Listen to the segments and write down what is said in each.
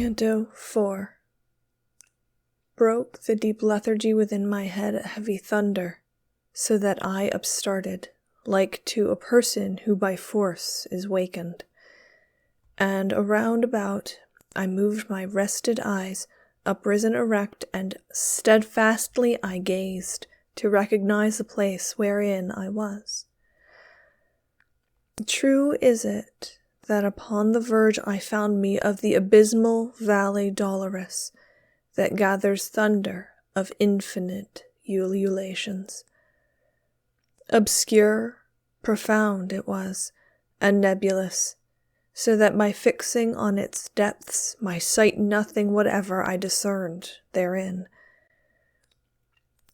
Canto 4. Broke the deep lethargy within my head a heavy thunder, so that I upstarted, like to a person who by force is wakened. And around about I moved my rested eyes, uprisen erect, and steadfastly I gazed, to recognize the place wherein I was. True is it that upon the verge I found me of the abysmal valley dolorous, that gathers thunder of infinite ululations. Obscure, profound it was, and nebulous, so that by fixing on its depths my sight nothing whatever I discerned therein.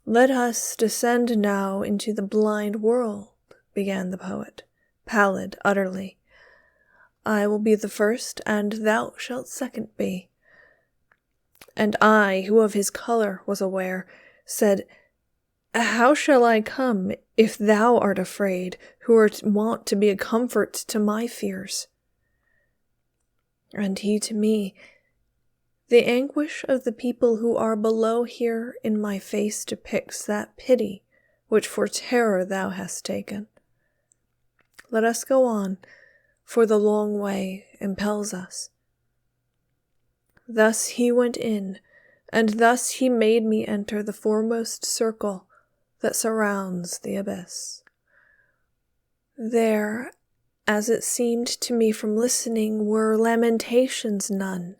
Let us descend now into the blind world, began the poet, pallid utterly. I will be the first, and thou shalt second be. And I, who of his colour was aware, said, How shall I come, if thou art afraid, who art wont to be a comfort to my fears? And he to me, The anguish of the people who are below here in my face depicts that pity which for terror thou hast taken. Let us go on, for the long way impels us. Thus he went in, and thus he made me enter the foremost circle that surrounds the abyss. There, as it seemed to me from listening, were lamentations none,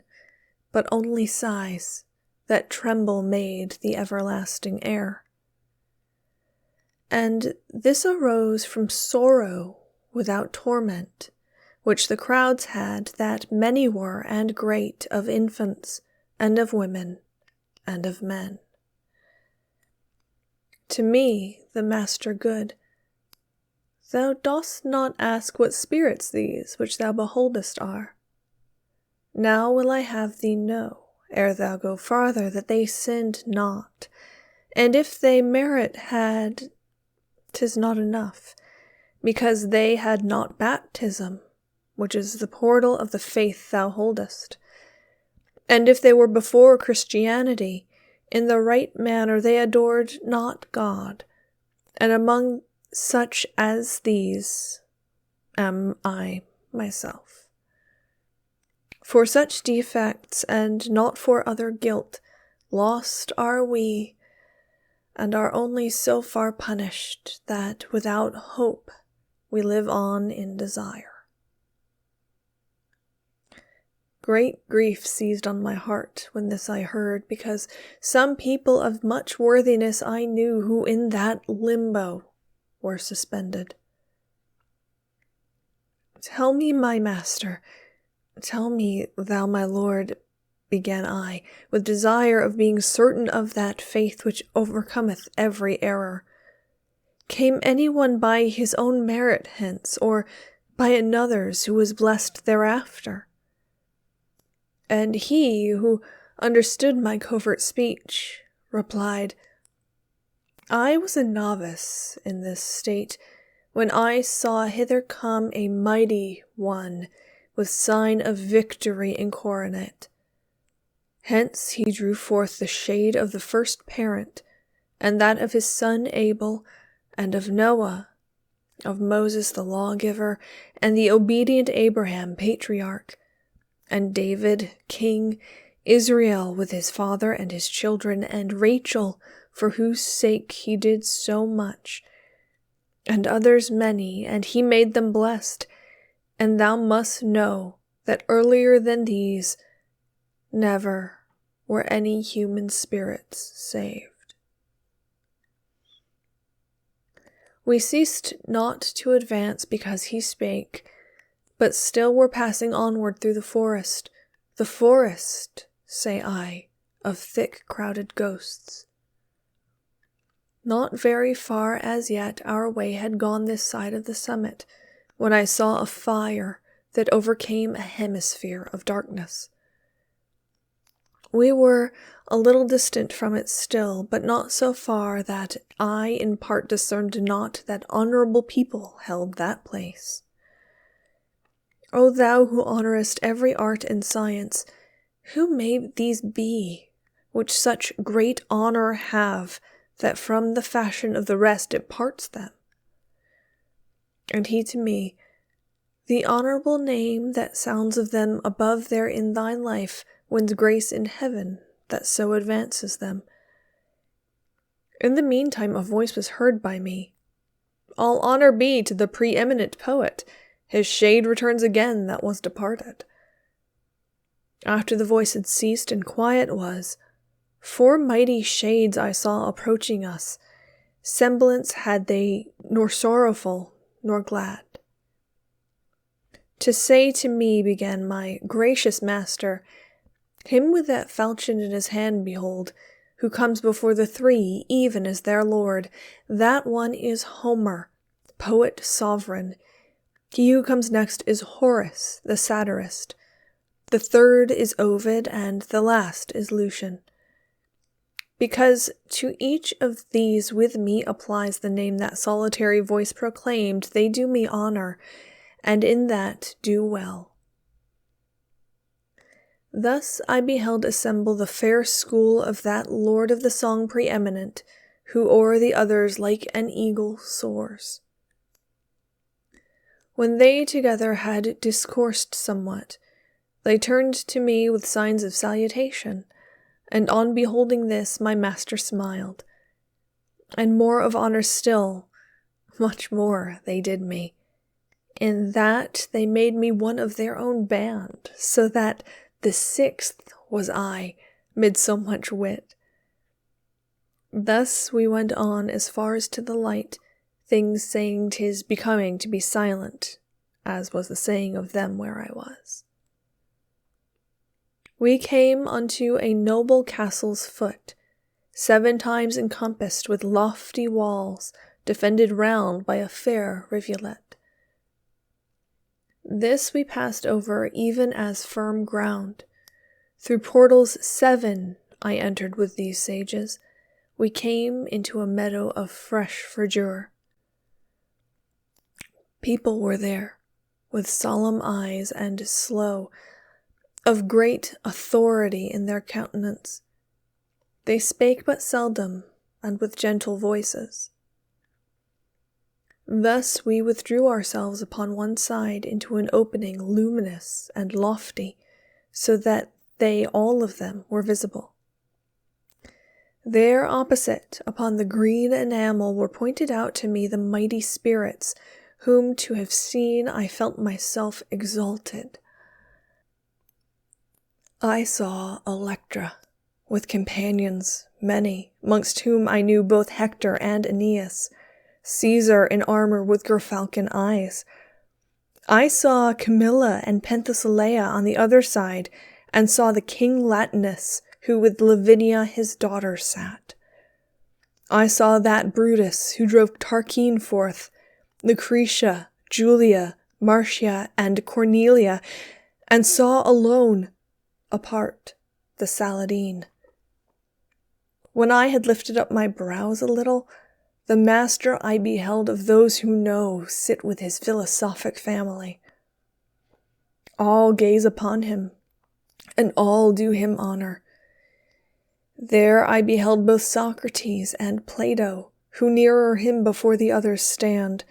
but only sighs that tremble made the everlasting air. And this arose from sorrow without torment, which the crowds had, that many were and great, of infants, and of women, and of men. To me, the master good, thou dost not ask what spirits these which thou beholdest are. Now will I have thee know, ere thou go farther, that they sinned not, and if they merit had, 'tis not enough, because they had not baptism, which is the portal of the faith thou holdest. And if they were before Christianity, in the right manner they adored not God, and among such as these am I myself. For such defects, and not for other guilt, lost are we, and are only so far punished that without hope we live on in desire. Great grief seized on my heart when this I heard, because some people of much worthiness I knew who in that limbo were suspended. Tell me, my master, tell me, thou my lord, began I, with desire of being certain of that faith which overcometh every error. Came anyone by his own merit hence, or by another's who was blessed thereafter? And he, who understood my covert speech, replied, I was a novice in this state, when I saw hither come a mighty one, with sign of victory and coronet. Hence he drew forth the shade of the first parent, and that of his son Abel, and of Noah, of Moses the lawgiver, and the obedient Abraham patriarch, and David, king, Israel with his father and his children, and Rachel, for whose sake he did so much, and others many, and he made them blessed. And thou must know that earlier than these, never were any human spirits saved. We ceased not to advance because he spake, but still were passing onward through the forest, say I, of thick crowded ghosts. Not very far as yet our way had gone this side of the summit, when I saw a fire that overcame a hemisphere of darkness. We were a little distant from it still, but not so far that I in part discerned not that honourable people held that place. O thou who honourest every art and science, Who may these be, which such great honor have, that from the fashion of the rest it parts them? And he to me, the honorable name that sounds of them above there in thy life wins grace in heaven that so advances them. In the meantime a voice was heard by me. All honor be to the preeminent poet, his shade returns again that was departed. After the voice had ceased and quiet was, 4 mighty shades I saw approaching us. Semblance had they nor sorrowful nor glad. To say to me began my gracious master, him with that falchion in his hand behold, who comes before the 3 even as their lord. That one is Homer, poet sovereign. He who comes next is Horace, the satirist. The 3rd is Ovid, and the last is Lucian. Because to each of these with me applies the name that solitary voice proclaimed, they do me honor, and in that do well. Thus I beheld assemble the fair school of that lord of the song preeminent, who o'er the others like an eagle soars. When they together had discoursed somewhat, they turned to me with signs of salutation, and on beholding this my master smiled. And more of honor still, much more they did me, in that they made me one of their own band, so that the 6th was I, mid so much wit. Thus we went on as far as to the light, things saying 'tis becoming to be silent, as was the saying of them where I was. We came unto a noble castle's foot, 7 times encompassed with lofty walls, defended round by a fair rivulet. This we passed over even as firm ground. Through portals 7 I entered with these sages. We came into a meadow of fresh verdure. People were there, with solemn eyes and slow, of great authority in their countenance. They spake but seldom, and with gentle voices. Thus we withdrew ourselves upon one side into an opening luminous and lofty, so that they all of them were visible. There opposite, upon the green enamel, were pointed out to me the mighty spirits, whom to have seen I felt myself exalted. I saw Electra, with companions many, mongst whom I knew both Hector and Aeneas, Caesar in armor with gerfalcon eyes. I saw Camilla and Penthesilea on the other side, and saw the King Latinus, who with Lavinia his daughter sat. I saw that Brutus who drove Tarquine forth, Lucretia, Julia, Marcia, and Cornelia, and saw alone, apart, the Saladine. When I had lifted up my brows a little, the master I beheld of those who know sit with his philosophic family. All gaze upon him, and all do him honor. There I beheld both Socrates and Plato, who nearer him before the others stand,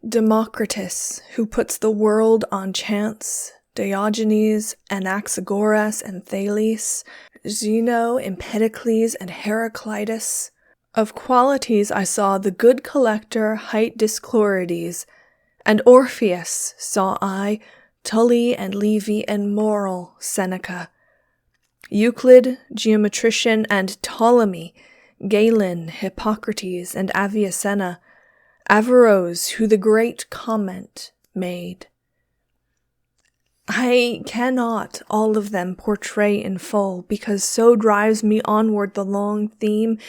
Democritus, who puts the world on chance, Diogenes, Anaxagoras, and Thales, Zeno, Empedocles, and Heraclitus. Of qualities I saw the good collector hight Disclorides, and Orpheus saw I, Tully and Livy, and moral Seneca, Euclid, geometrician, and Ptolemy, Galen, Hippocrates, and Avicenna, Averroes, who the great comment made. I cannot all of them portray in full, because so drives me onward the long theme,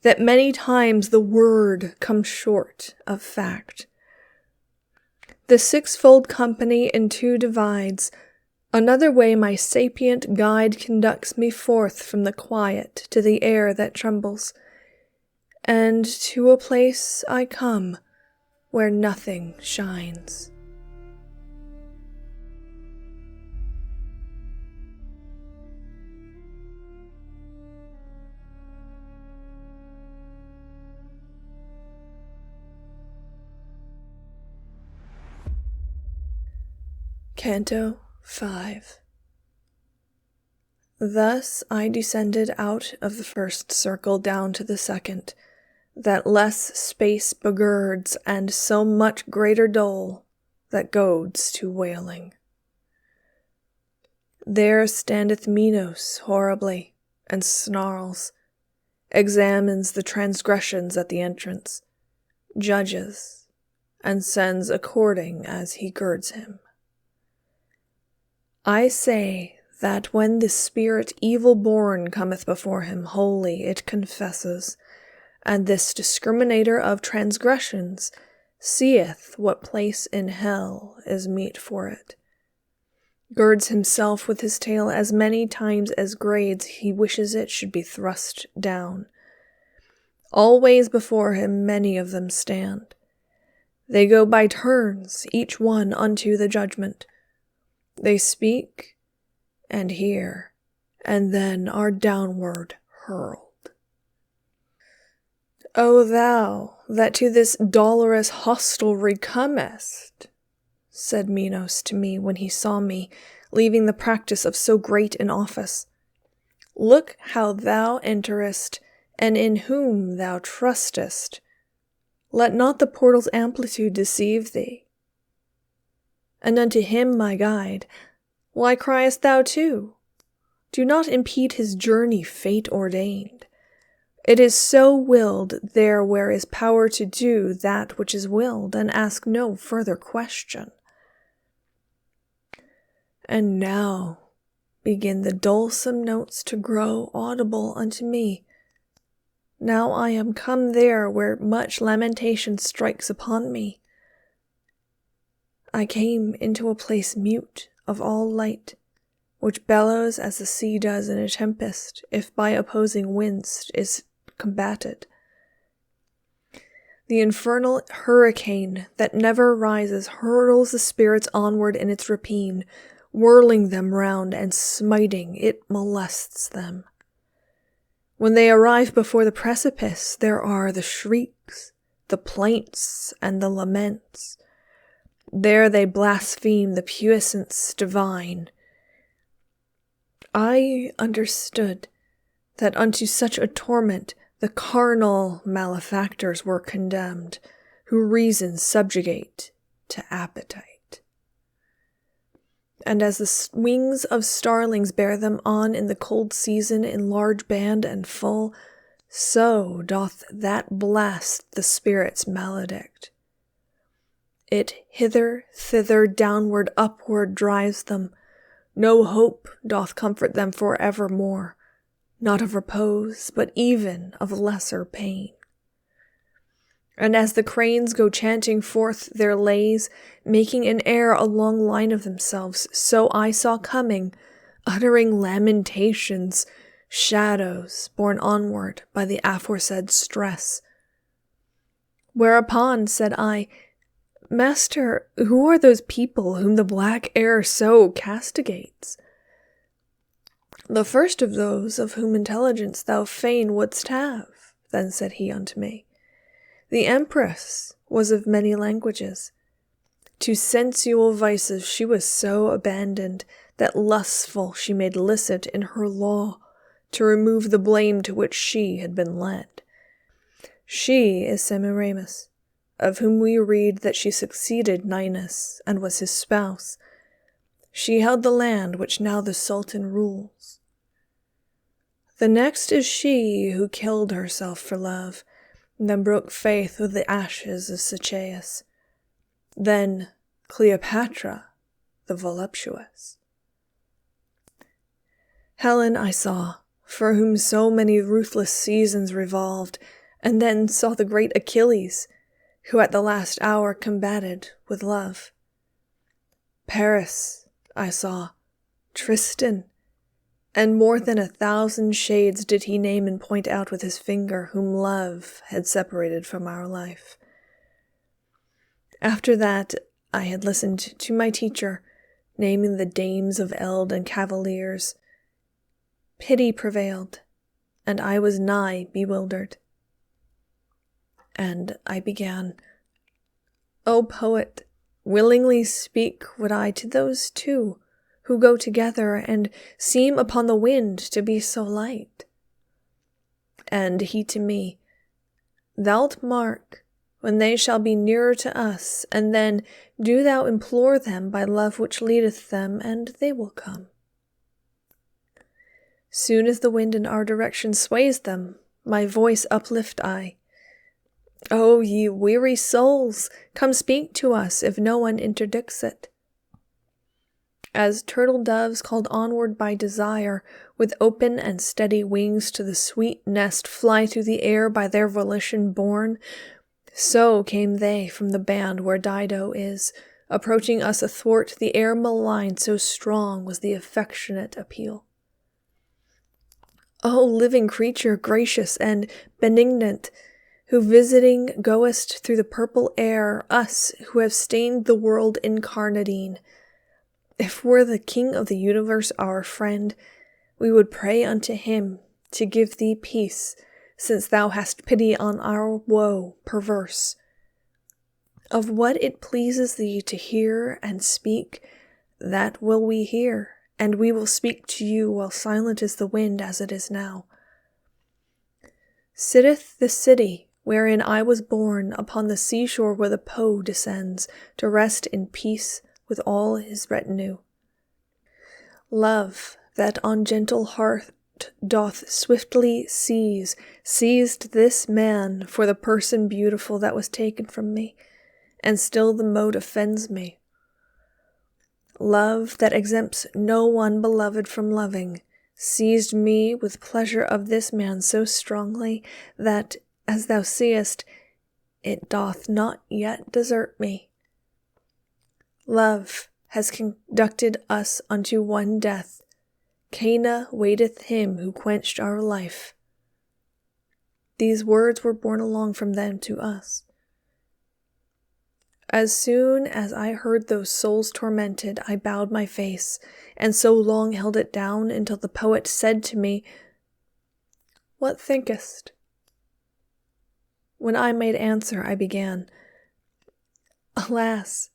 that many times the word comes short of fact. The 6-fold company in 2 divides. Another way my sapient guide conducts me forth from the quiet to the air that trembles, and to a place I come where nothing shines. Canto 5. Thus I descended out of the first circle down to the second, that less space begirds, and so much greater dole that goads to wailing. There standeth Minos horribly, and snarls, examines the transgressions at the entrance, judges, and sends according as he girds him. I say that when the spirit evil-born cometh before him wholly, it confesses, and this discriminator of transgressions seeth what place in hell is meet for it, girds himself with his tail as many times as grades he wishes it should be thrust down. Always before him many of them stand. They go by turns, each one unto the judgment. They speak, and hear, and then are downward hurled. O thou, that to this dolorous hostelry comest, said Minos to me when he saw me, leaving the practice of so great an office. Look how thou enterest, and in whom thou trustest. Let not the portal's amplitude deceive thee. And unto him, my guide, why criest thou too? Do not impede his journey fate ordained. It is so willed there where is power to do that which is willed, and ask no further question. And now begin the dulcet notes to grow audible unto me. Now I am come there where much lamentation strikes upon me. I came into a place mute of all light, which bellows as the sea does in a tempest, if by opposing winds is combated. The infernal hurricane that never rises hurls the spirits onward in its rapine, whirling them round and smiting, it molests them. When they arrive before the precipice, there are the shrieks, the plaints, and the laments. There they blaspheme the puissance divine. I understood that unto such a torment the carnal malefactors were condemned, who reason subjugate to appetite. And as the wings of starlings bear them on in the cold season in large band and full, so doth that blast the spirits maledict. It hither, thither, downward, upward drives them. No hope doth comfort them for evermore, not of repose, but even of lesser pain. And as the cranes go chanting forth their lays, making in air a long line of themselves, so I saw coming, uttering lamentations, shadows borne onward by the aforesaid stress. Whereupon said I, Master, who are those people whom the black air so castigates? The first of those of whom intelligence thou fain wouldst have. Then said he unto me, The empress was of many languages. To sensual vices she was so abandoned that lustful she made licit in her law to remove the blame to which she had been led. She is Semiramis, of whom we read that she succeeded Minos and was his spouse. She held the land which now the Sultan rules. The next is she who killed herself for love, and then broke faith with the ashes of Ciacco. Then Cleopatra, the voluptuous. Helen I saw, for whom so many ruthless seasons revolved, and then saw the great Achilles, who at the last hour combated with love. Paris I saw, Tristan, and more than 1,000 shades did he name and point out with his finger whom love had separated from our life. After that I had listened to my teacher, naming the dames of eld and cavaliers. Pity prevailed, and I was nigh bewildered. And I began, O poet, Willingly speak would I to those two who go together and seem upon the wind to be so light. And he to me, Thou'lt mark when they shall be nearer to us, and then do thou implore them by love which leadeth them, and they will come. Soon as the wind in our direction sways them, my voice uplift I. O ye weary souls, come speak to us if no one interdicts it. As turtle doves called onward by desire, with open and steady wings to the sweet nest fly through the air by their volition borne, so came they from the band where Dido is, approaching us athwart the air malign, so strong was the affectionate appeal. O living creature, gracious and benignant, who visiting goest through the purple air, us who have stained the world incarnadine, if were the King of the universe our friend, we would pray unto him to give thee peace, since thou hast pity on our woe perverse. Of what it pleases thee to hear and speak, that will we hear, and we will speak to you while silent is the wind as it is now. Sitteth the city wherein I was born upon the seashore where the Po descends to rest in peace with all his retinue. Love, that on gentle heart doth swiftly seized this man for the person beautiful that was taken from me, and still the mote offends me. Love, that exempts no one beloved from loving, seized me with pleasure of this man so strongly that, as thou seest, it doth not yet desert me. Love has conducted us unto one death. Cana waiteth him who quenched our life. These words were borne along from them to us. As soon as I heard those souls tormented, I bowed my face, and so long held it down until the poet said to me, What thinkest? When I made answer, I began, Alas,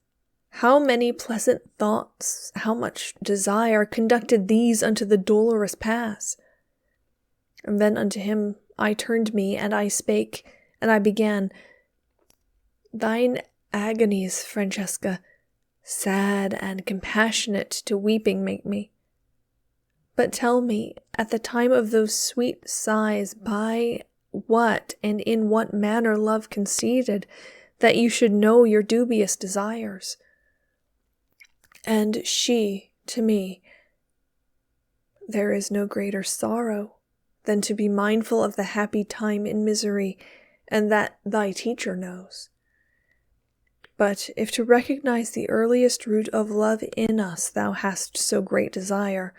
how many pleasant thoughts, how much desire conducted these unto the dolorous pass? And then unto him I turned me, and I spake, and I began, Thine agonies, Francesca, sad and compassionate to weeping make me. But tell me, at the time of those sweet sighs, by what and in what manner love conceded, that you should know your dubious desires? And she, to me, there is no greater sorrow than to be mindful of the happy time in misery, and that thy teacher knows. But if to recognize the earliest root of love in us thou hast so great desire,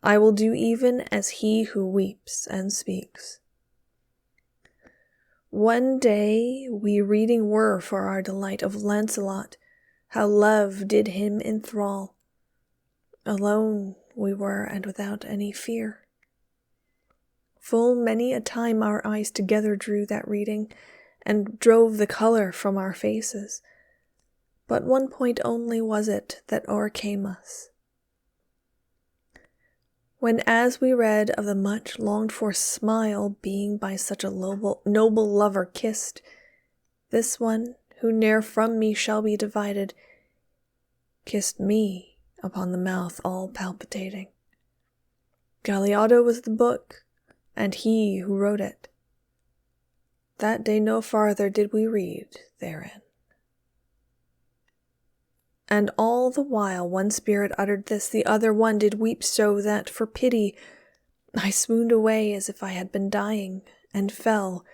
I will do even as he who weeps and speaks. One day we reading were for our delight of Lancelot, how love did him enthrall. Alone we were, and without any fear. Full many a time our eyes together drew that reading, and drove the color from our faces. But one point only was it that o'ercame us. When as we read of the much longed-for smile being by such a noble lover kissed, this one, who ne'er from me shall be divided, kissed me upon the mouth all palpitating. Galeotto was the book, and he who wrote it. That day no farther did we read therein. And all the while one spirit uttered this, the other one did weep so that, for pity, I swooned away as if I had been dying, and fell,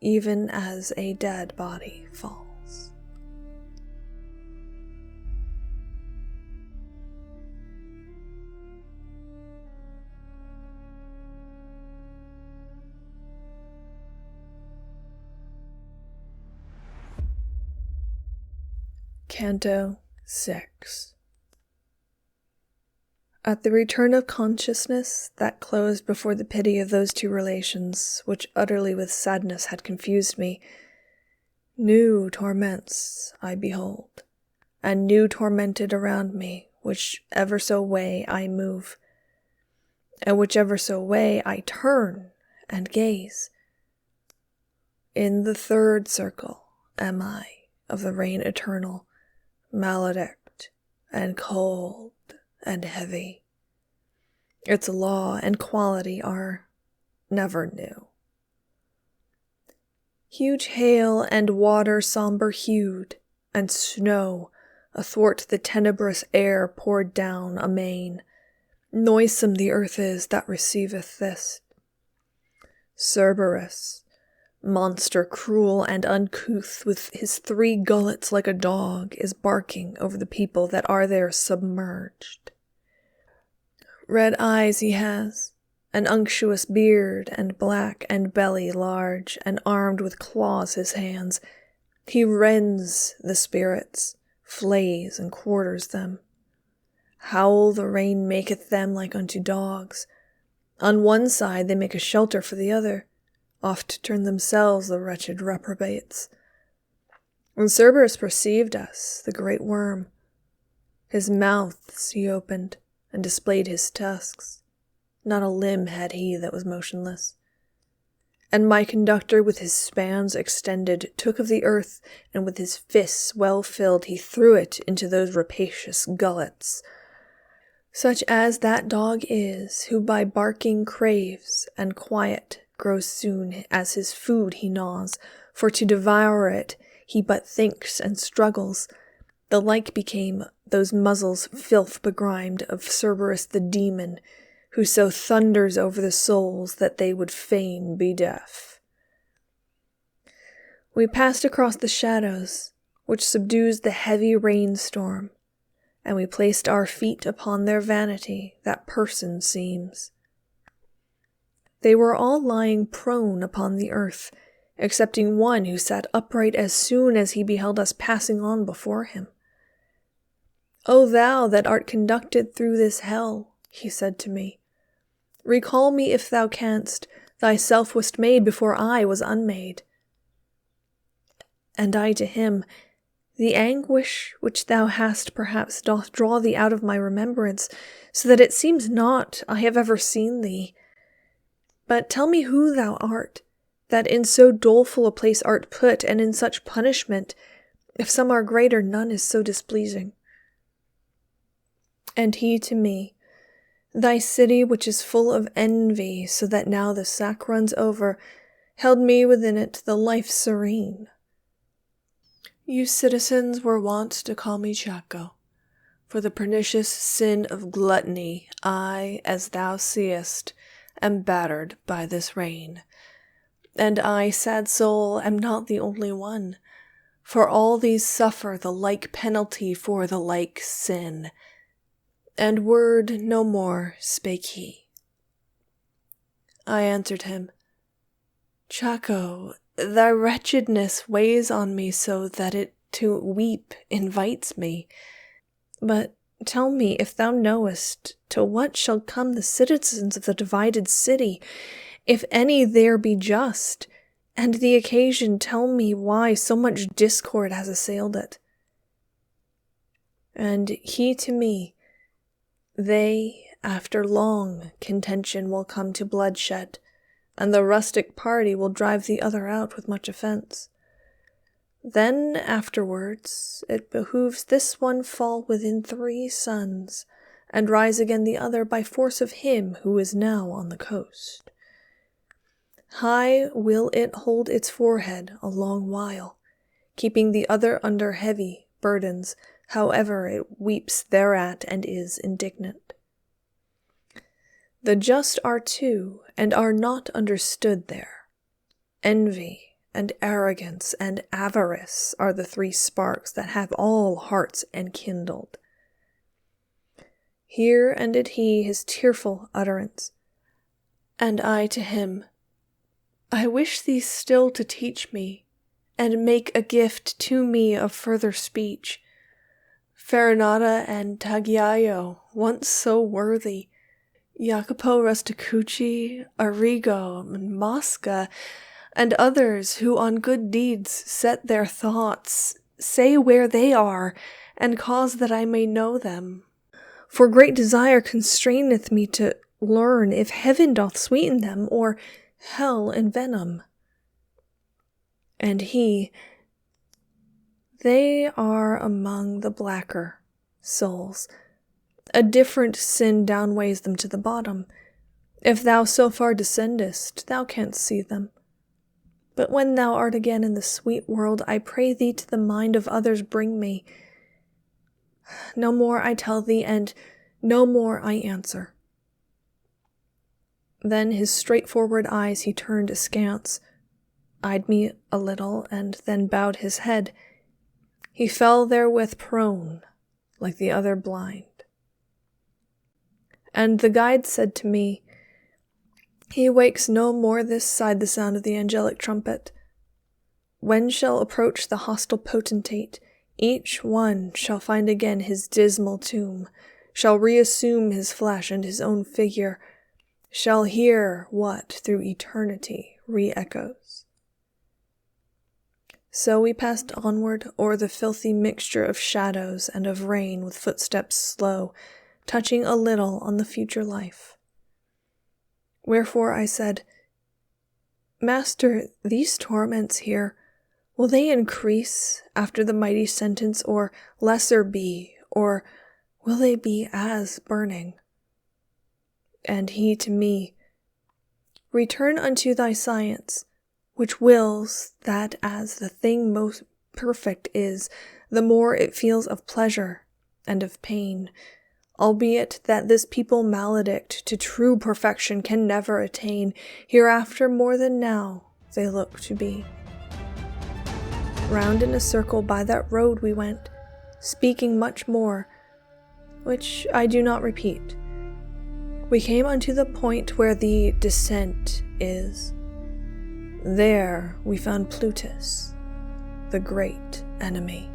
even as a dead body falls. Canto 6. At the return of consciousness that closed before the pity of those two relations, which utterly with sadness had confused me, new torments I behold. and new tormented around me, whichever so way I move, and whichever so way I turn and gaze. In the third circle am I of the rain eternal, maledict and cold and heavy. Its law and quality are never new. Huge hail and water sombre-hued, and snow athwart the tenebrous air poured down amain. Noisome the earth is that receiveth this. Cerberus, monster cruel and uncouth, with his 3 gullets like a dog, is barking over the people that are there submerged. Red eyes he has, an unctuous beard, and black and belly large, and armed with claws his hands. He rends the spirits, flays and quarters them. Howl the rain maketh them like unto dogs. On one side they make a shelter for the other, oft turn themselves the wretched reprobates. When Cerberus perceived us, the great worm, his mouths he opened, and displayed his tusks. Not a limb had he that was motionless. And my conductor with his spans extended took of the earth, and with his fists well filled he threw it into those rapacious gullets. Such as that dog is, who by barking craves, and quiet grows soon as his food he gnaws, for to devour it he but thinks and struggles. The like became those muzzles filth begrimed of Cerberus the demon, who so thunders over the souls that they would fain be deaf. We passed across the shadows, which subdues the heavy rainstorm, and we placed our feet upon their vanity, that person seems. They were all lying prone upon the earth, excepting one who sat upright as soon as he beheld us passing on before him. O thou that art conducted through this hell, he said to me, recall me if thou canst, thyself wast made before I was unmade. And I to him, the anguish which thou hast perhaps doth draw thee out of my remembrance, so that it seems not I have ever seen thee. But tell me who thou art, that in so doleful a place art put, and in such punishment, if some are greater, none is so displeasing. And he to me, thy city which is full of envy, so that now the sack runs over, held me within it the life serene. You citizens were wont to call me Ciacco. For the pernicious sin of gluttony, I, as thou seest, am battered by this rain. And I, sad soul, am not the only one, for all these suffer the like penalty for the like sin. And word no more spake he. I answered him, Ciacco, thy wretchedness weighs on me so that it to weep invites me. But tell me if thou knowest to what shall come the citizens of the divided city, if any there be just, and the occasion tell me why so much discord has assailed it. And he to me, they, after long contention, will come to bloodshed, and the rustic party will drive the other out with much offence. Then afterwards it behooves this one fall within 3 suns, and rise again the other by force of him who is now on the coast. High will it hold its forehead a long while, keeping the other under heavy burdens, however it weeps thereat and is indignant. The just are 2, and are not understood there. Envy and arrogance and avarice are the 3 sparks that have all hearts enkindled. Here ended he his tearful utterance, and I to him, I wish thee still to teach me, and make a gift to me of further speech. Farinata and Tagliaio, once so worthy, Jacopo Rusticucci, Arrigo, and Mosca, and others who on good deeds set their thoughts, say where they are, and cause that I may know them. For great desire constraineth me to learn if heaven doth sweeten them, or hell envenom. And they are among the blacker souls. A different sin downweighs them to the bottom. If thou so far descendest, thou canst see them. But when thou art again in the sweet world, I pray thee to the mind of others bring me. No more I tell thee, and no more I answer. Then his straightforward eyes he turned askance, eyed me a little, and then bowed his head. He fell therewith prone, like the other blind. And the guide said to me, He wakes no more this side the sound of the angelic trumpet. When shall approach the hostile potentate, each one shall find again his dismal tomb, shall reassume his flesh and his own figure, shall hear what through eternity re-echoes. So we passed onward o'er the filthy mixture of shadows and of rain with footsteps slow, touching a little on the future life. Wherefore I said, Master, these torments here, will they increase after the mighty sentence, or lesser be, or will they be as burning? And he to me, Return unto thy science, which wills that as the thing most perfect is, the more it feels of pleasure and of pain, albeit that this people maledict to true perfection can never attain, hereafter more than now they look to be. Round in a circle by that road we went, speaking much more, which I do not repeat. We came unto the point where the descent is. There we found Plutus, the great enemy.